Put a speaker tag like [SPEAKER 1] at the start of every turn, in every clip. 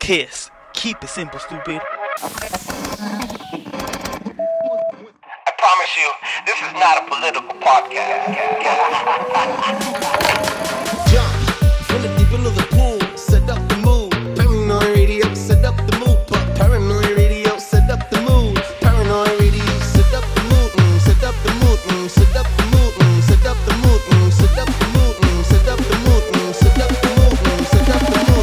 [SPEAKER 1] Kiss. Keep it simple, stupid.
[SPEAKER 2] I promise you, this is not a political podcast.
[SPEAKER 3] Jump, from the deep into the pool, set up the mood. Paranoi radio, set up the mood. Paranoi radio, set up the mood. Paranoi radio, set up the mood. Set up the mood. Set up the mood. Set up the mood. Set up the mood. Set up the mood. Set up the mood. Set up the mood.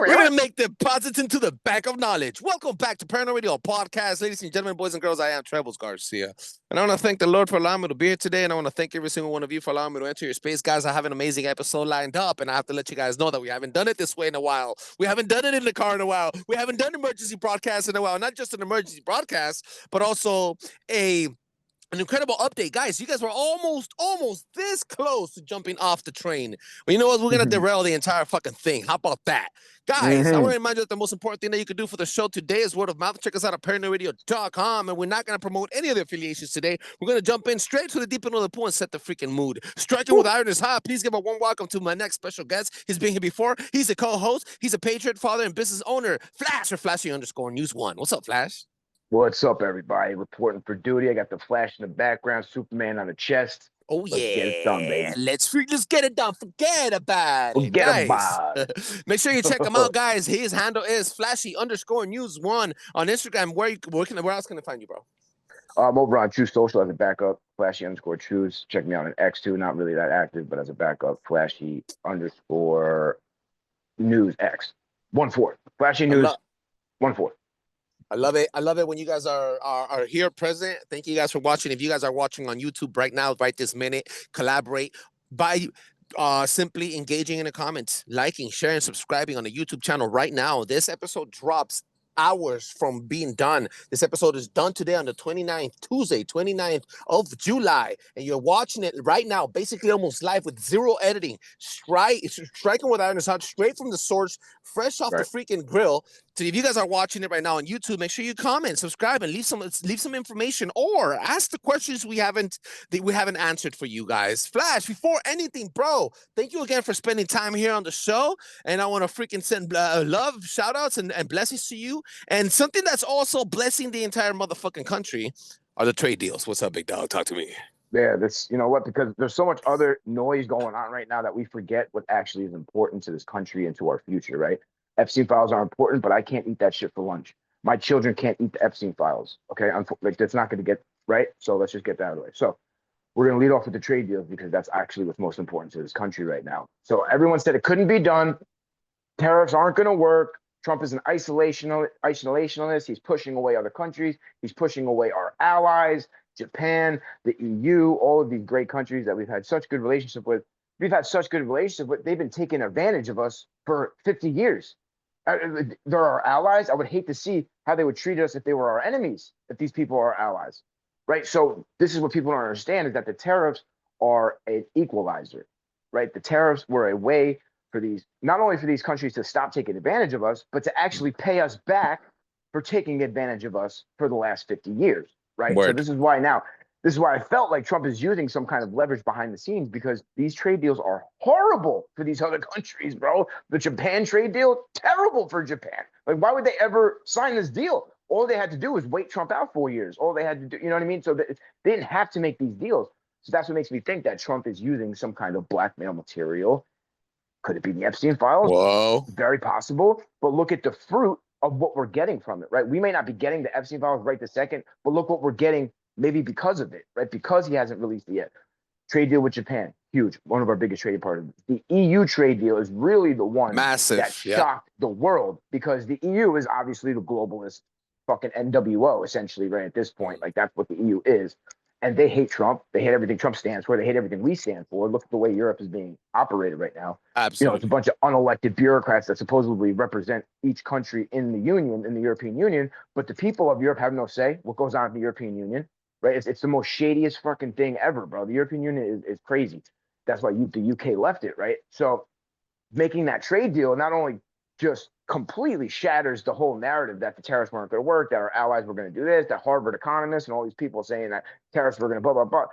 [SPEAKER 3] We're gonna make deposits into the bank of knowledge. Welcome back to Paranoi Radio Podcast, ladies and gentlemen, boys and girls. I am Trebles, Garcia, and I want to thank the Lord for allowing me to be here today, and I want to thank every single one of you for allowing me to enter your space, guys. I have an amazing episode lined up, and I have to let you guys know that we haven't done it this way in a while. We haven't done it in the car in a while. We haven't done emergency broadcasts in a while. Not just an emergency broadcast, but also an incredible update, guys. You guys were almost this close to jumping off the train. Well, you know what? We're gonna derail the entire fucking thing. How about that, guys? I want to remind you that the most important thing that you can do for the show today is word of mouth. Check us out at ParanoiRadio.com, and we're not gonna promote any of the affiliations today. We're gonna jump in straight to the deep end of the pool and set the freaking mood. Striking with iron is hot. Please give a warm welcome to my next special guest. He's been here before. He's a co-host. He's a patriot, father, and business owner. Flash or Flashy_News1. What's up, Flash?
[SPEAKER 4] What's up, everybody? Reporting for duty. I got the Flash in the background, Superman on the chest.
[SPEAKER 1] Oh,
[SPEAKER 4] Let's get it done, baby.
[SPEAKER 1] Let's get it done. Forget about it,
[SPEAKER 4] Forget
[SPEAKER 1] guys.
[SPEAKER 4] about it.
[SPEAKER 1] Make sure you check him out, guys. His handle is Flashy_News1 on Instagram. Where else can I find you, bro?
[SPEAKER 4] I'm over on True Social as a backup, Flashy_Trues. Check me out on X too. Not really that active, but as a backup, Flashy_News X. 1-4. Flashy News 1-4.
[SPEAKER 1] I love it. I love it when you guys are here present. Thank you guys for watching. If you guys are watching on YouTube right now, right this minute, collaborate by simply engaging in the comments, liking, sharing, subscribing on the YouTube channel right now. This episode drops hours from being done. This episode is done today on the 29th, Tuesday, 29th of July, and you're watching it right now, basically almost live with zero editing. Striking with iron is hot, straight from the source, fresh off the freaking grill. So if you guys are watching it right now on YouTube, make sure you comment, subscribe, and leave some information, or ask the questions we haven't answered for you guys. Flash, before anything, bro, thank you again for spending time here on the show, and I want to freaking send love, shout outs, and blessings to you. And something that's also blessing the entire motherfucking country are the trade deals. What's up, big dog? Talk to me.
[SPEAKER 4] Yeah, you know what? Because there's so much other noise going on right now that we forget what actually is important to this country and to our future, right? Epstein files are important, but I can't eat that shit for lunch. My children can't eat the Epstein files. Okay, like that's not going to get right. So let's just get that out of the way. So we're going to lead off with the trade deals because that's actually what's most important to this country right now. So everyone said it couldn't be done. Tariffs aren't going to work. Trump is an isolationist. He's pushing away other countries. He's pushing away our allies, Japan, the EU, all of these great countries that we've had such good relationship with. They've been taking advantage of us for 50 years. They're our allies. I would hate to see how they would treat us if they were our enemies, if these people are our allies, right? So this is what people don't understand, is that the tariffs are an equalizer, right? The tariffs were a way for not only for these countries to stop taking advantage of us, but to actually pay us back for taking advantage of us for the last 50 years, right?
[SPEAKER 1] Word.
[SPEAKER 4] So this is why I felt like Trump is using some kind of leverage behind the scenes, because these trade deals are horrible for these other countries, bro. The Japan trade deal, terrible for Japan. Like, why would they ever sign this deal? All they had to do was wait Trump out 4 years. All they had to do, you know what I mean? So they didn't have to make these deals. So that's what makes me think that Trump is using some kind of blackmail material. Could it be the Epstein files?
[SPEAKER 1] Whoa.
[SPEAKER 4] Very possible. But look at the fruit of what we're getting from it, right? We may not be getting the Epstein files right this second, but look what we're getting maybe because of it, right? Because he hasn't released it yet. Trade deal with Japan, huge. One of our biggest trading partners. The EU trade deal is really the one that shocked the world, because the EU is obviously the globalist fucking NWO, essentially, right at this point. Like, that's what the EU is. And they hate Trump. They hate everything Trump stands for. They hate everything we stand for. Look at the way Europe is being operated right now.
[SPEAKER 1] Absolutely.
[SPEAKER 4] You know, it's a bunch of unelected bureaucrats that supposedly represent each country in the Union, in the European Union. But the people of Europe have no say what goes on in the European Union, right? It's the most shadiest fucking thing ever, bro. The European Union is crazy. That's why the UK left it, right? So making that trade deal not only just completely shatters the whole narrative that the tariffs weren't going to work, that our allies were going to do this, that Harvard economists and all these people saying that tariffs were going to blah, blah, blah.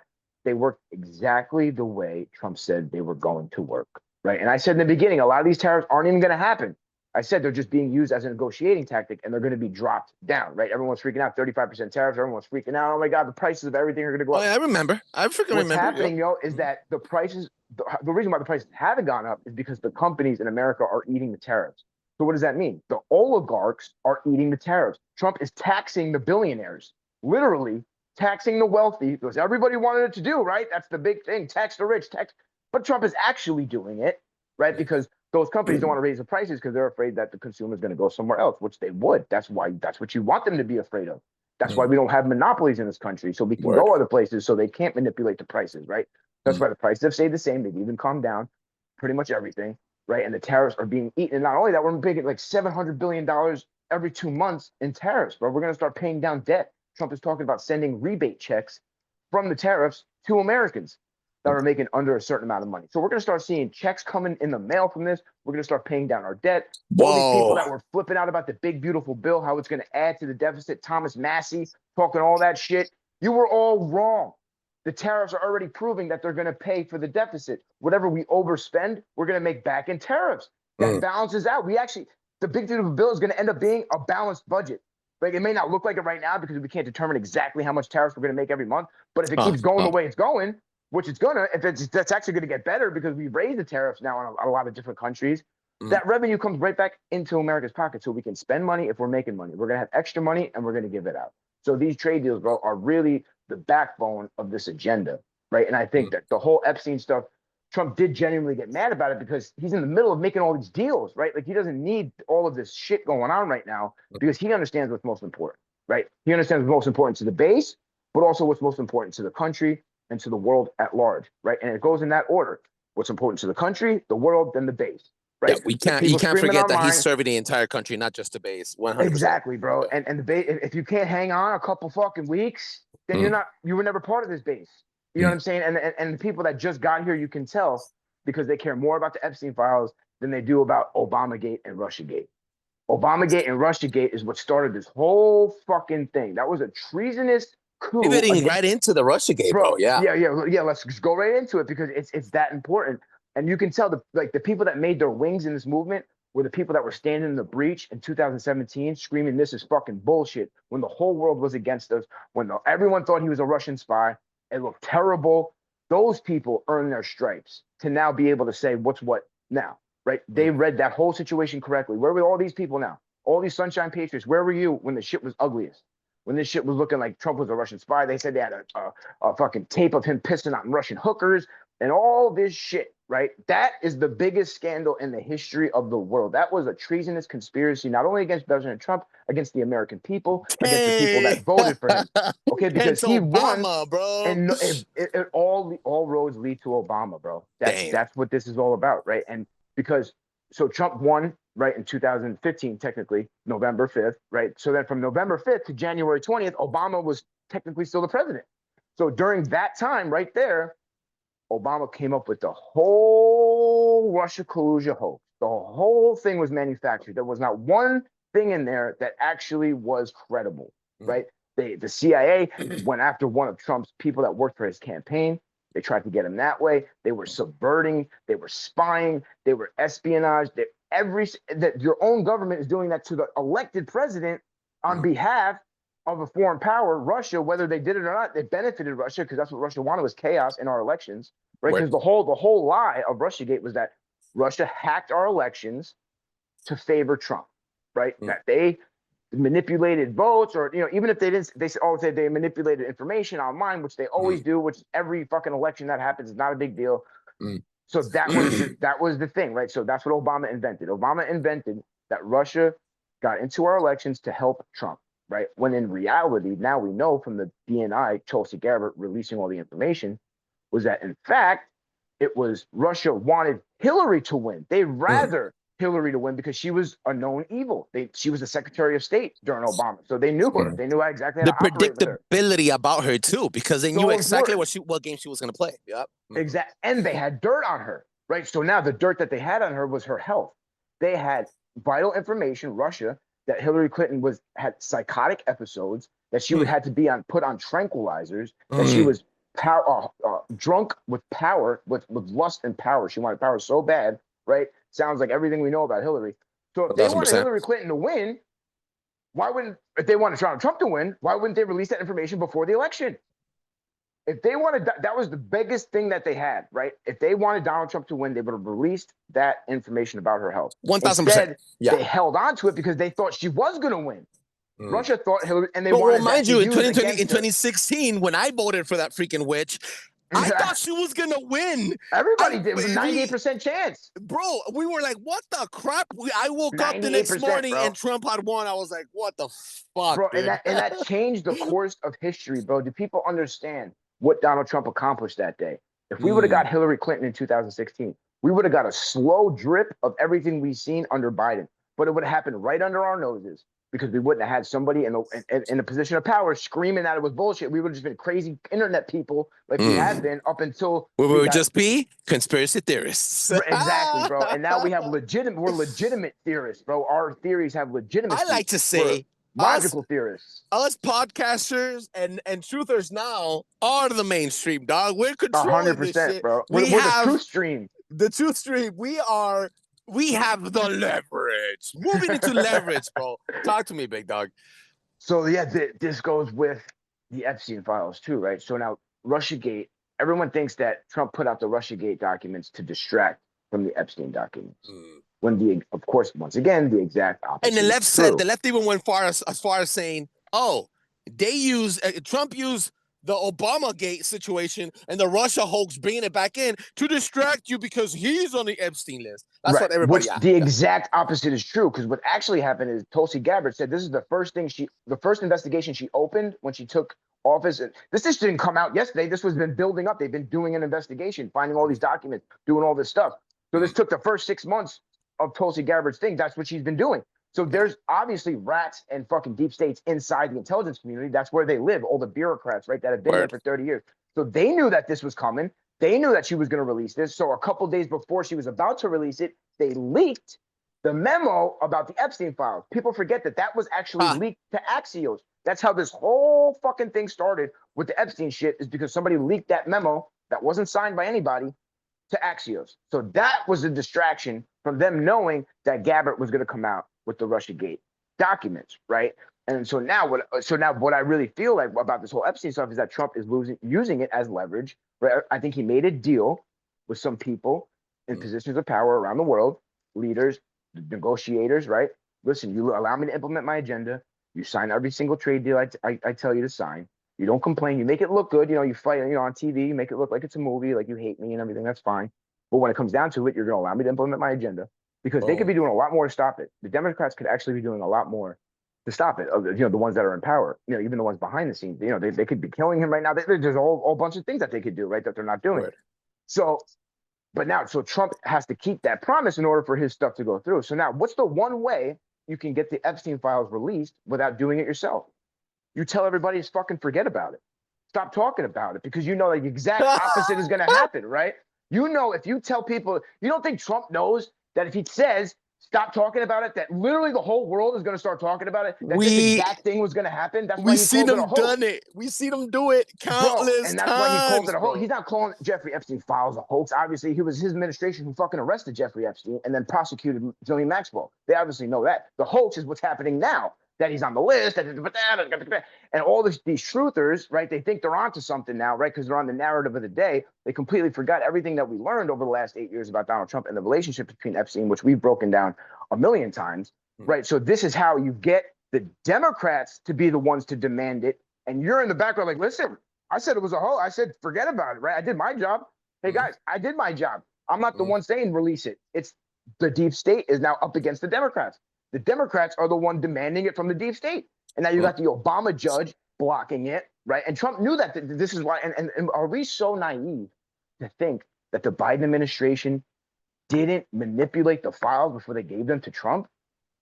[SPEAKER 4] they worked exactly the way Trump said they were going to work, right? And I said in the beginning, a lot of these tariffs aren't even going to happen. I said they're just being used as a negotiating tactic, and they're going to be dropped down, right? Everyone's freaking out, 35% tariffs. Everyone's freaking out. Oh my God, the prices of everything are going to go up.
[SPEAKER 3] Oh, yeah, I remember. I freaking
[SPEAKER 4] What's
[SPEAKER 3] remember.
[SPEAKER 4] happening, yo, is that the prices, the reason why the prices haven't gone up is because the companies in America are eating the tariffs. So what does that mean? The oligarchs are eating the tariffs. Trump is taxing the billionaires, literally taxing the wealthy, because everybody wanted it to do, right? That's the big thing, tax the rich, tax. But Trump is actually doing it, right? Because those companies don't want to raise the prices because they're afraid that the consumer is going to go somewhere else, which they would. That's what you want them to be afraid of. That's why we don't have monopolies in this country, so we can go other places so they can't manipulate the prices, right? That's why the prices have stayed the same. They've even calmed down pretty much everything, right? And the tariffs are being eaten. And not only that, we're paying like $700 billion every 2 months in tariffs, bro. We're going to start paying down debt. Trump is talking about sending rebate checks from the tariffs to Americans that are making under a certain amount of money. So we're going to start seeing checks coming in the mail from this. We're going to start paying down our debt. All these people that were flipping out about the big, beautiful bill, how it's going to add to the deficit, Thomas Massey talking all that shit, you were all wrong. The tariffs are already proving that they're going to pay for the deficit. Whatever we overspend, we're going to make back in tariffs. That balances out. The big, beautiful bill is going to end up being a balanced budget. Like, it may not look like it right now because we can't determine exactly how much tariffs we're going to make every month. But if it keeps going the way it's going, which it's gonna, that's actually going to get better because we raised the tariffs now on a lot of different countries. That revenue comes right back into America's pocket, so we can spend money if we're making money. We're going to have extra money and we're going to give it out. So these trade deals, bro, are really the backbone of this agenda, right? And I think that the whole Epstein stuff, Trump did genuinely get mad about it because he's in the middle of making all these deals, right? Like, he doesn't need all of this shit going on right now because he understands what's most important, right? He understands what's most important to the base, but also what's most important to the country and to the world at large, right? And it goes in that order. What's important to the country, the world, then the base, right?
[SPEAKER 3] Yeah, you can't forget that he's serving the entire country, not just the base. 100%.
[SPEAKER 4] Exactly, bro. And the base, if you can't hang on a couple fucking weeks, then you were never part of this base. You know what I'm saying? And the people that just got here, you can tell because they care more about the Epstein files than they do about Obamagate and Russiagate. Obamagate and Russiagate is what started this whole fucking thing. That was a treasonous coup.
[SPEAKER 3] Pivoting right into the Russiagate, bro. Yeah.
[SPEAKER 4] Let's just go right into it because it's that important. And you can tell the people that made their wings in this movement were the people that were standing in the breach in 2017 screaming, this is fucking bullshit, when the whole world was against us, when everyone thought he was a Russian spy. It looked terrible. Those people earned their stripes to now be able to say what's what now, right? They read that whole situation correctly. Where were all these people now? All these Sunshine Patriots, where were you when the shit was ugliest? When this shit was looking like Trump was a Russian spy? They said they had a fucking tape of him pissing on Russian hookers and all this shit, right? That is the biggest scandal in the history of the world. That was a treasonous conspiracy, not only against President Trump, against the American people, against the people that voted for him. Okay, because he won,
[SPEAKER 3] bro.
[SPEAKER 4] and all roads lead to Obama, bro. That's what this is all about, right? And because Trump won, right, in 2015, technically November 5th, right? So then from November 5th to January 20th, Obama was technically still the president. So during that time, right there, Obama came up with the whole Russia collusion hoax. The whole thing was manufactured. There was not one thing in there that actually was credible, right? The CIA went after one of Trump's people that worked for his campaign. They tried to get him that way. They were subverting. They were spying. They were espionage. That your own government is doing that to the elected president on behalf of a foreign power, Russia. Whether they did it or not, they benefited Russia because that's what Russia wanted, was chaos in our elections, right? Because the whole lie of Russiagate was that Russia hacked our elections to favor Trump, right? That they manipulated votes, or even if they didn't, they manipulated information online, which they always do, which every fucking election that happens is not a big deal. So that was the thing, right? So that's what Obama invented. Obama invented that Russia got into our elections to help Trump, right? When in reality, now we know from the DNI, Tulsi Gabbard releasing all the information, was that in fact, it was Russia wanted Hillary to win. They'd rather Hillary to win because she was a known evil. She was the Secretary of State during Obama. So they knew her. They knew exactly how to operate with her.
[SPEAKER 3] Predictability about her too, because they knew exactly what game she was going to play. Yep.
[SPEAKER 4] Exactly. And they had dirt on her, right? So now the dirt that they had on her was her health. They had vital information, Russia, that Hillary Clinton had psychotic episodes, that she had to be put on tranquilizers, that she was power, drunk with power, with lust and power. She wanted power so bad, right? Sounds like everything we know about Hillary. So if they wanted
[SPEAKER 1] 1,000%.
[SPEAKER 4] Hillary Clinton to win, why wouldn't, if they wanted Donald Trump to win, why wouldn't they release that information before the election? If they wanted, that was the biggest thing that they had, right? If they wanted Donald Trump to win, they would have released that information about her health.
[SPEAKER 1] 1,000%.
[SPEAKER 4] Instead,
[SPEAKER 1] Yeah.
[SPEAKER 4] they held on to it because they thought she was going to win. Russia thought Hillary, and they
[SPEAKER 1] But
[SPEAKER 4] wanted
[SPEAKER 1] mind
[SPEAKER 4] that
[SPEAKER 1] you,
[SPEAKER 4] to
[SPEAKER 1] in
[SPEAKER 4] use
[SPEAKER 1] 2020,
[SPEAKER 4] against
[SPEAKER 1] in
[SPEAKER 4] her.
[SPEAKER 1] 2016, when I voted for that freaking witch, I thought she was gonna win.
[SPEAKER 4] Everybody did. It was a 98% chance.
[SPEAKER 1] Bro, we were like, what the crap? I woke up the next
[SPEAKER 4] 98%,
[SPEAKER 1] morning
[SPEAKER 4] bro.
[SPEAKER 1] and Trump had won. I was like, what the fuck,
[SPEAKER 4] Bro,
[SPEAKER 1] dude?
[SPEAKER 4] and that changed the course of history, bro. Do people understand what Donald Trump accomplished that day? If we would have got Hillary Clinton in 2016, we would have got a slow drip of everything we've seen under Biden, but it would have happened right under our noses because we wouldn't have had somebody in a position of power screaming that it was bullshit. We would have just been crazy internet people like we had been up until
[SPEAKER 1] we would
[SPEAKER 4] got,
[SPEAKER 1] just be conspiracy theorists.
[SPEAKER 4] Exactly, bro. And now we have we're legitimate theorists, bro. Our theories have legitimacy.
[SPEAKER 1] I like to say
[SPEAKER 4] logical theorists.
[SPEAKER 1] Us podcasters and truthers now are the mainstream, dog. We're controlling 100%, this shit,
[SPEAKER 4] bro. We're the truth stream.
[SPEAKER 1] The truth stream. We have the leverage. Moving into leverage, bro. Talk to me, big dog.
[SPEAKER 4] So yeah, this goes with the Epstein files too, right? So now Russiagate. Everyone thinks that Trump put out the Russiagate documents to distract from the Epstein documents. When of course, once again, the exact opposite.
[SPEAKER 1] And the left said, the left even went as far as saying, "Oh, Trump used the Obamagate situation and the Russia hoax, bringing it back in to distract you because he's on the Epstein list." That's what everybody.
[SPEAKER 4] The exact opposite is true, because what actually happened is Tulsi Gabbard said this is the first investigation she opened when she took office. And this just didn't come out yesterday. This was been building up. They've been doing an investigation, finding all these documents, doing all this stuff. So this took the first 6 months of Tulsi Gabbard's thing. That's what she's been doing. So there's obviously rats and fucking deep states inside the intelligence community. That's where they live, all the bureaucrats, right, that have been there for 30 years. So they knew that this was coming. They knew that she was going to release this. So a couple days before she was about to release it, they leaked the memo about the Epstein files. People forget that was actually leaked to Axios. That's how this whole fucking thing started with the Epstein shit, is because somebody leaked that memo that wasn't signed by anybody to Axios. So that was a distraction from them knowing that Gabbard was going to come out with the Russiagate documents, right? And so now what I really feel like about this whole Epstein stuff is that Trump is using it as leverage, right? I think he made a deal with some people in positions of power around the world, leaders, negotiators, right? Listen, you allow me to implement my agenda. You sign every single trade deal I tell you to sign. You don't complain. You make it look good. You fight, on TV, you make it look like it's a movie, like you hate me and everything. That's fine. But when it comes down to it, you're going to allow me to implement my agenda, because they could be doing a lot more to stop it. The Democrats could actually be doing a lot more to stop it. The ones that are in power, even the ones behind the scenes, they could be killing him right now. There's a whole bunch of things that they could do, right, that they're not doing. Right. So Trump has to keep that promise in order for his stuff to go through. So now what's the one way you can get the Epstein files released without doing it yourself? You tell everybody to fucking forget about it. Stop talking about it, because the exact opposite is going to happen, right? If you tell people, you don't think Trump knows that if he says stop talking about it, that literally the whole world is going to start talking about it, that this exact thing was going to happen? That's why he called it a hoax.
[SPEAKER 1] Done it. We see them do it countless times.
[SPEAKER 4] And that's why he called it a hoax. He's not calling Jeffrey Epstein files a hoax. Obviously, it was his administration who fucking arrested Jeffrey Epstein and then prosecuted Ghislaine Maxwell. They obviously know that. The hoax is what's happening now, that he's on the list, and all these truthers, right? They think they're onto something now, right? Because they're on the narrative of the day. They completely forgot everything that we learned over the last 8 years about Donald Trump and the relationship between Epstein, which we've broken down a million times, right? So this is how you get the Democrats to be the ones to demand it. And you're in the background like, listen, I said it was a hoax. I said, forget about it, right? I did my job. Hey, guys, I did my job. I'm not the one saying release it. It's the deep state is now up against the Democrats. The Democrats are the one demanding it from the deep state. And now you got the Obama judge blocking it, right? And Trump knew that this is why. And are we so naive to think that the Biden administration didn't manipulate the files before they gave them to Trump?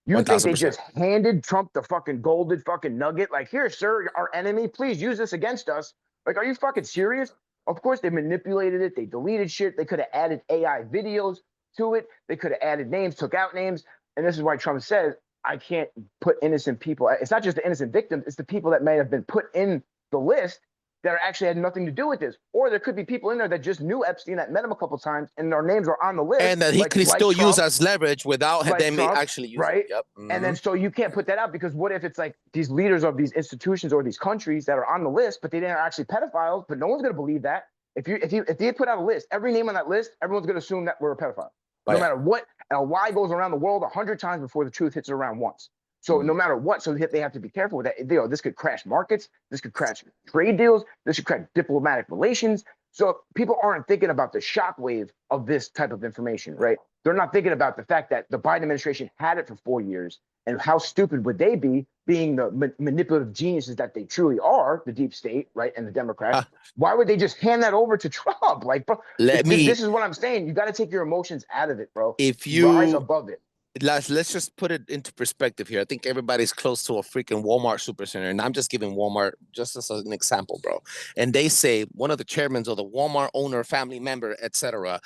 [SPEAKER 4] You 1,000%. Think they just handed Trump the fucking golden fucking nugget? Like, here, sir, our enemy, please use this against us. Like, are you fucking serious? Of course, they manipulated it. They deleted shit. They could have added AI videos to it. They could have added names, took out names. And this is why Trump says, I can't put innocent people. It's not just the innocent victims. It's the people that may have been put in the list that actually had nothing to do with this. Or there could be people in there that just knew Epstein, that met him a couple times, and their names are on the list.
[SPEAKER 3] And that he could still use
[SPEAKER 4] Trump,
[SPEAKER 3] as leverage without them
[SPEAKER 4] Trump,
[SPEAKER 3] actually using
[SPEAKER 4] right?
[SPEAKER 3] it. Yep.
[SPEAKER 4] And then so you can't put that out, because what if it's like these leaders of these institutions or these countries that are on the list, but they didn't actually pedophiles, but no one's going to believe that. If they put out a list, every name on that list, everyone's going to assume that we're a pedophile. No matter what, a lie goes around the world 100 times before the truth hits around once. So no matter what, so they have to be careful with that. This could crash markets. This could crash trade deals. This could crash diplomatic relations. So people aren't thinking about the shockwave of this type of information, right? They're not thinking about the fact that the Biden administration had it for 4 years, and how stupid would they be, being the manipulative geniuses that they truly are, the deep state, right, and the Democrats. Why would they just hand that over to Trump? Like, bro, this is what I'm saying. You got to take your emotions out of it, bro.
[SPEAKER 3] If you
[SPEAKER 4] rise above it.
[SPEAKER 3] Let's just put it into perspective here. I think everybody's close to a freaking Walmart supercenter, and I'm just giving Walmart just as an example, bro. And they say one of the chairmen or the Walmart owner, family member, etc.,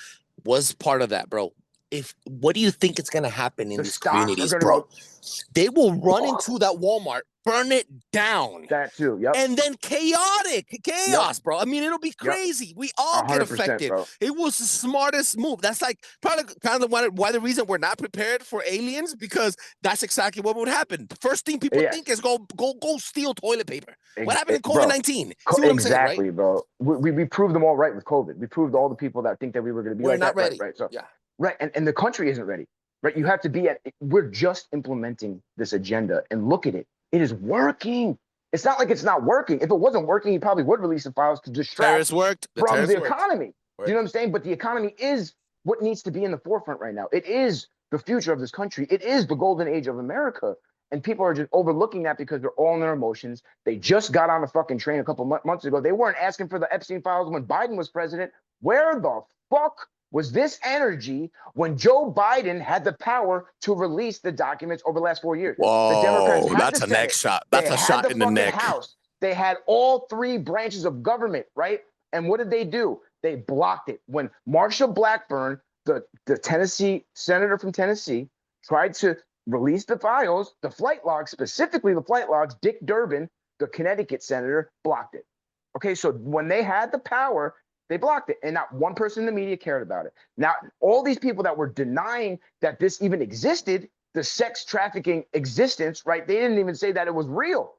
[SPEAKER 3] was part of that, bro. What do you think is going to happen in these communities, bro? They will run into that Walmart, burn it down.
[SPEAKER 4] That too, yep.
[SPEAKER 3] And then chaos, bro. I mean, it'll be crazy. We all get affected. Bro. It was the smartest move. That's like probably kind of why the reason we're not prepared for aliens, because that's exactly what would happen. The first thing people think is go steal toilet paper. What happened in COVID-19? See what I'm saying, right?
[SPEAKER 4] Bro. We proved them all right with COVID. We proved all the people that think that we were going to be
[SPEAKER 3] like that. Ready.
[SPEAKER 4] Right. So right, and the country isn't ready. Right, you have to be we're just implementing this agenda, and look at it. It is working. It's not like it's not working. If it wasn't working, he probably would release the files to distract from the economy. Do you know what I'm saying? But the economy is what needs to be in the forefront right now. It is the future of this country. It is the golden age of America. And people are just overlooking that because they're all in their emotions. They just got on the fucking train a couple months ago. They weren't asking for the Epstein files when Biden was president. Where the fuck was this energy when Joe Biden had the power to release the documents over the last 4 years?
[SPEAKER 3] Whoa,
[SPEAKER 4] the Democrats had
[SPEAKER 3] that's a neck shot. That's a shot in the neck.
[SPEAKER 4] House. They had all three branches of government, right? And what did they do? They blocked it. When Marsha Blackburn, the Tennessee senator from Tennessee, tried to release the files, the flight logs, specifically the flight logs, Dick Durbin, the Connecticut senator, blocked it. Okay, so when they had the power, they blocked it, and not one person in the media cared about it. Now, all these people that were denying that this even existed, the sex trafficking existence, right? They didn't even say that it was real.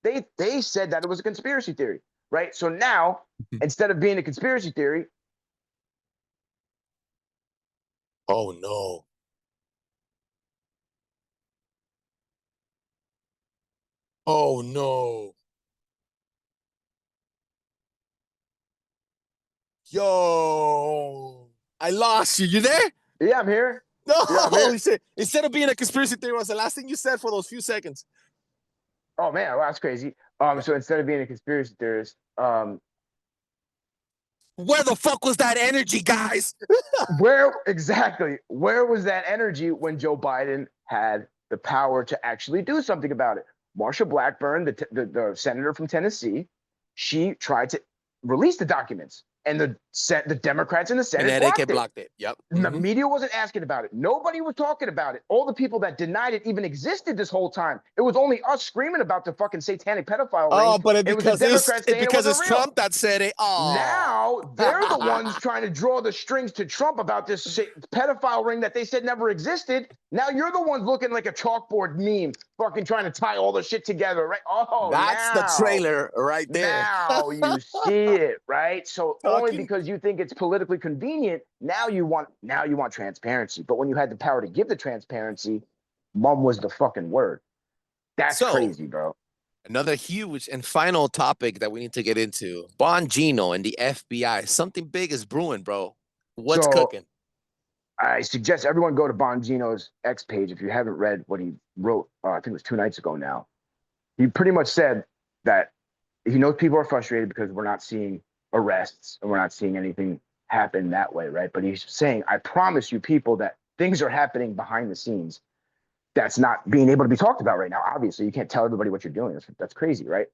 [SPEAKER 4] They said that it was a conspiracy theory, right? So now, instead of being a conspiracy theory,
[SPEAKER 3] oh no. Oh no. Yo, I lost you. You there?
[SPEAKER 4] Yeah, I'm here.
[SPEAKER 3] No, holy shit. Instead of being a conspiracy theory, was the last thing you said for those few seconds.
[SPEAKER 4] Oh man, well, that's crazy. So instead of being a conspiracy theorist,
[SPEAKER 3] where the fuck was that energy, guys?
[SPEAKER 4] Where was that energy when Joe Biden had the power to actually do something about it? Marsha Blackburn, the senator from Tennessee, she tried to release the documents, and the Democrats in the Senate blocked it.
[SPEAKER 3] Yep.
[SPEAKER 4] The media wasn't asking about it. Nobody was talking about it. All the people that denied it even existed this whole time. It was only us screaming about the fucking satanic pedophile ring.
[SPEAKER 3] Oh, but because it's Trump that said it. Oh.
[SPEAKER 4] Now they're the ones trying to draw the strings to Trump about this pedophile ring that they said never existed. Now you're the ones looking like a chalkboard meme, fucking trying to tie all the shit together, right? Oh,
[SPEAKER 3] that's the trailer right there.
[SPEAKER 4] Now you see it, right? So only because you think it's politically convenient, now you want transparency. But when you had the power to give the transparency, mum was the fucking word. That's crazy, bro.
[SPEAKER 3] Another huge and final topic that we need to get into: Bongino and the FBI. Something big is brewing, bro. What's cooking?
[SPEAKER 4] I suggest everyone go to Bongino's X page if you haven't read what he wrote. I think it was 2 nights ago now. He pretty much said that he knows people are frustrated because we're not seeing arrests and we're not seeing anything happen that way, right? But he's saying, I promise you people that things are happening behind the scenes that's not being able to be talked about right now. Obviously, you can't tell everybody what you're doing. That's crazy, right?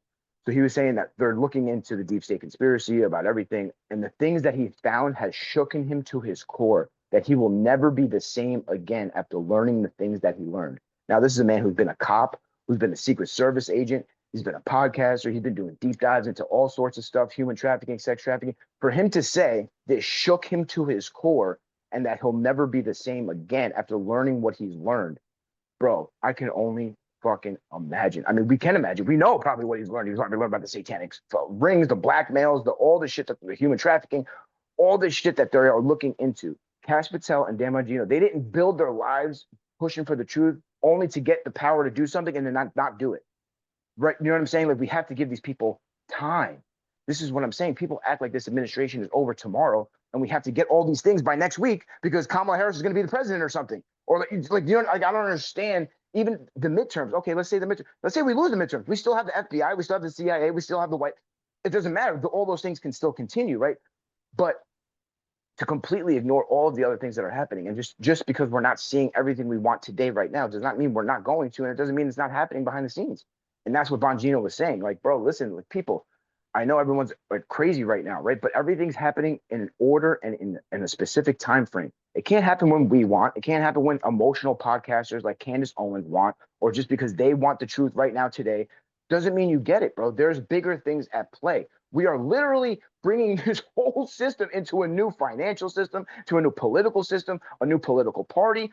[SPEAKER 4] So he was saying that they're looking into the deep state conspiracy about everything, and the things that he found has shooken him to his core, that he will never be the same again after learning the things that he learned. Now, this is a man who's been a cop, who's been a Secret Service agent. He's been a podcaster. He's been doing deep dives into all sorts of stuff, human trafficking, sex trafficking. For him to say this shook him to his core and that he'll never be the same again after learning what he's learned, bro, I can only fucking imagine. I mean, we can imagine. We know probably what he's learned. He's probably learned about the satanic rings, the blackmails, all the shit, that the human trafficking, all this shit that they are looking into. Cash Patel and Dan Bongino, they didn't build their lives pushing for the truth only to get the power to do something and then not do it. Right? You know what I'm saying? Like, we have to give these people time. This is what I'm saying. People act like this administration is over tomorrow and we have to get all these things by next week because Kamala Harris is going to be the president or something. Or like you know, like, I don't understand even the midterms. Okay, let's say the midterms. Let's say we lose the midterms. We still have the FBI. We still have the CIA. We still have the White. It doesn't matter. All those things can still continue, right? But to completely ignore all of the other things that are happening, and just because we're not seeing everything we want today right now does not mean we're not going to, and it doesn't mean it's not happening behind the scenes. And that's what Bongino was saying. Like, bro, listen, like, people, I know everyone's like crazy right now, right? But everything's happening in an order and in a specific time frame. It can't happen when we want. It can't happen when emotional podcasters like Candace Owens want, or just because they want the truth right now today. Doesn't mean you get it, bro. There's bigger things at play. We are literally bringing this whole system into a new financial system, to a new political system, a new political party.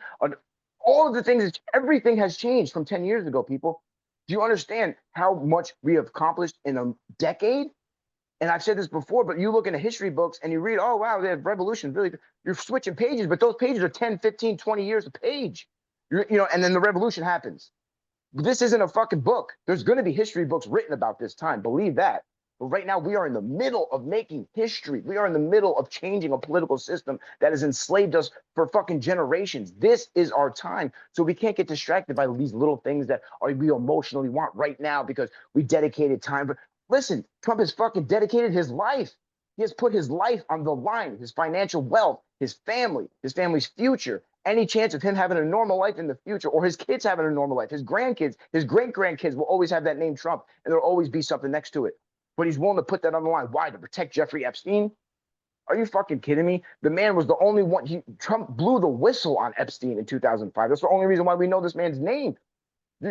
[SPEAKER 4] All of the things, everything has changed from 10 years ago, people. Do you understand how much we have accomplished in a decade? And I've said this before, but you look into history books and you read, oh, wow, they have revolution. Really, you're switching pages, but those pages are 10, 15, 20 years a page. And then the revolution happens. This isn't a fucking book. There's going to be history books written about this time. Believe that. But right now, we are in the middle of making history. We are in the middle of changing a political system that has enslaved us for fucking generations. This is our time. So we can't get distracted by these little things that we emotionally want right now because we dedicated time. But listen, Trump has fucking dedicated his life. He has put his life on the line, his financial wealth, his family's future. Any chance of him having a normal life in the future, or his kids having a normal life, his grandkids, his great-grandkids will always have that name Trump, and there'll always be something next to it. But he's willing to put that on the line. Why? To protect Jeffrey Epstein? Are you fucking kidding me? The man was the only one. Trump blew the whistle on Epstein in 2005. That's the only reason why we know this man's name.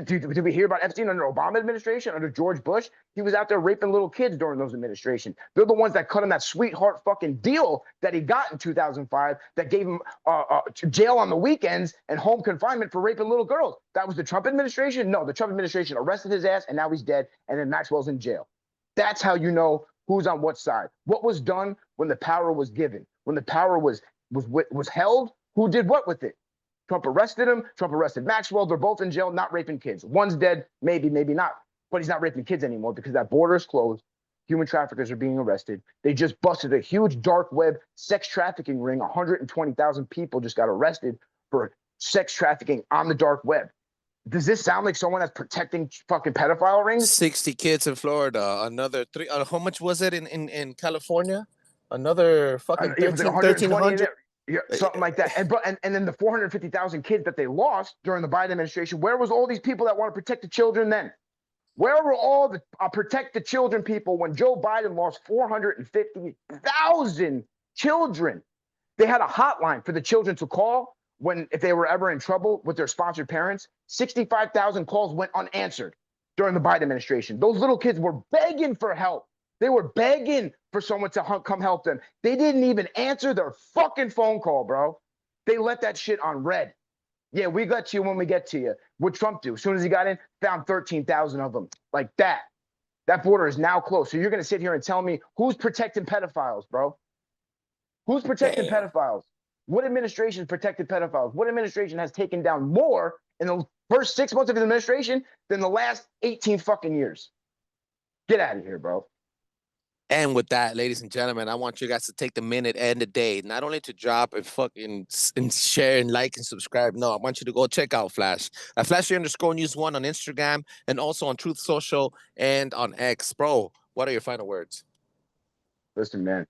[SPEAKER 4] Did we hear about Epstein under Obama administration, under George Bush? He was out there raping little kids during those administrations. They're the ones that cut him that sweetheart fucking deal that he got in 2005 that gave him jail on the weekends and home confinement for raping little girls. That was the Trump administration? No, the Trump administration arrested his ass and now he's dead, and then Maxwell's in jail. That's how you know who's on what side. What was done when the power was given? When the power was held, who did what with it? Trump arrested him. Trump arrested Maxwell. They're both in jail, not raping kids. One's dead, maybe not. But he's not raping kids anymore because that border is closed. Human traffickers are being arrested. They just busted a huge dark web sex trafficking ring. 120,000 people just got arrested for sex trafficking on the dark web. Does this sound like someone that's protecting fucking pedophile rings?
[SPEAKER 3] 60 kids in Florida. Another 3. How much was it in California? Another fucking 1,300.
[SPEAKER 4] Yeah, something like that. And then the 450,000 kids that they lost during the Biden administration, where was all these people that want to protect the children then? Where were all the protect the children people when Joe Biden lost 450,000 children? They had a hotline for the children to call if they were ever in trouble with their sponsored parents. 65,000 calls went unanswered during the Biden administration. Those little kids were begging for help. They were begging for someone to come help them. They didn't even answer their fucking phone call, bro. They let that shit on red. Yeah, we got you when we get to you. What'd Trump do? As soon as he got in, found 13,000 of them. Like that. That border is now closed. So you're going to sit here and tell me who's protecting pedophiles, bro? Who's protecting pedophiles? What administration protected pedophiles? What administration has taken down more in the first 6 months of his administration than the last 18 fucking years? Get out of here, bro.
[SPEAKER 3] And with that, ladies and gentlemen, I want you guys to take the minute and the day, not only to drop and fucking and share and like and subscribe. No, I want you to go check out Flash. Flashy_news1 on Instagram and also on Truth Social and on X. Bro, what are your final words?
[SPEAKER 4] Listen, man.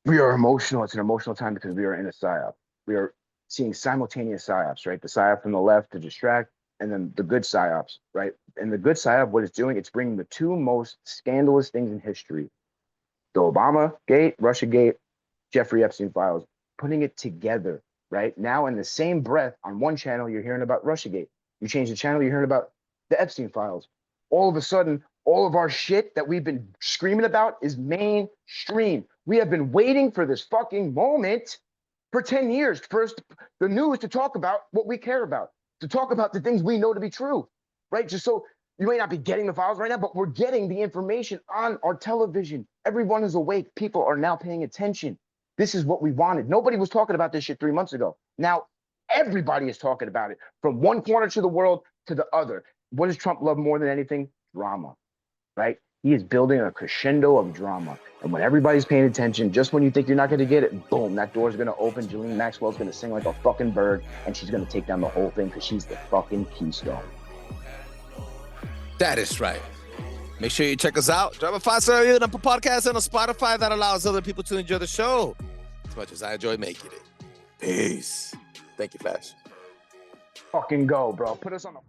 [SPEAKER 4] We are emotional. It's an emotional time because we are in a psyop. We are seeing simultaneous psyops, right? The psyop from the left to distract, and then the good psyops, right? And the good psyop, what it's doing, it's bringing the two most scandalous things in history: the Obama gate, Russia gate, Jeffrey Epstein files, putting it together, right? Now, in the same breath, on one channel, you're hearing about Russia gate. You change the channel, you're hearing about the Epstein files. all of a sudden, all of our shit that we've been screaming about is mainstream. We have been waiting for this fucking moment for 10 years. First, the news to talk about what we care about, to talk about the things we know to be true, right? Just so you may not be getting the files right now, but we're getting the information on our television. Everyone is awake. People are now paying attention. This is what we wanted. Nobody was talking about this shit 3 months ago. Now, everybody is talking about it from one corner to the world to the other. What does Trump love more than anything? Drama, right? He is building a crescendo of drama. And when everybody's paying attention, just when you think you're not going to get it, boom, that door's going to open. Ghislaine Maxwell's going to sing like a fucking bird, and she's going to take down the whole thing because she's the fucking keystone.
[SPEAKER 3] That is right. Make sure you check us out. Drop a 5-star review on Apple Podcasts and on Spotify. That allows other people to enjoy the show as much as I enjoy making it. Peace. Thank you, Fash.
[SPEAKER 4] Fucking go, bro. Put us on the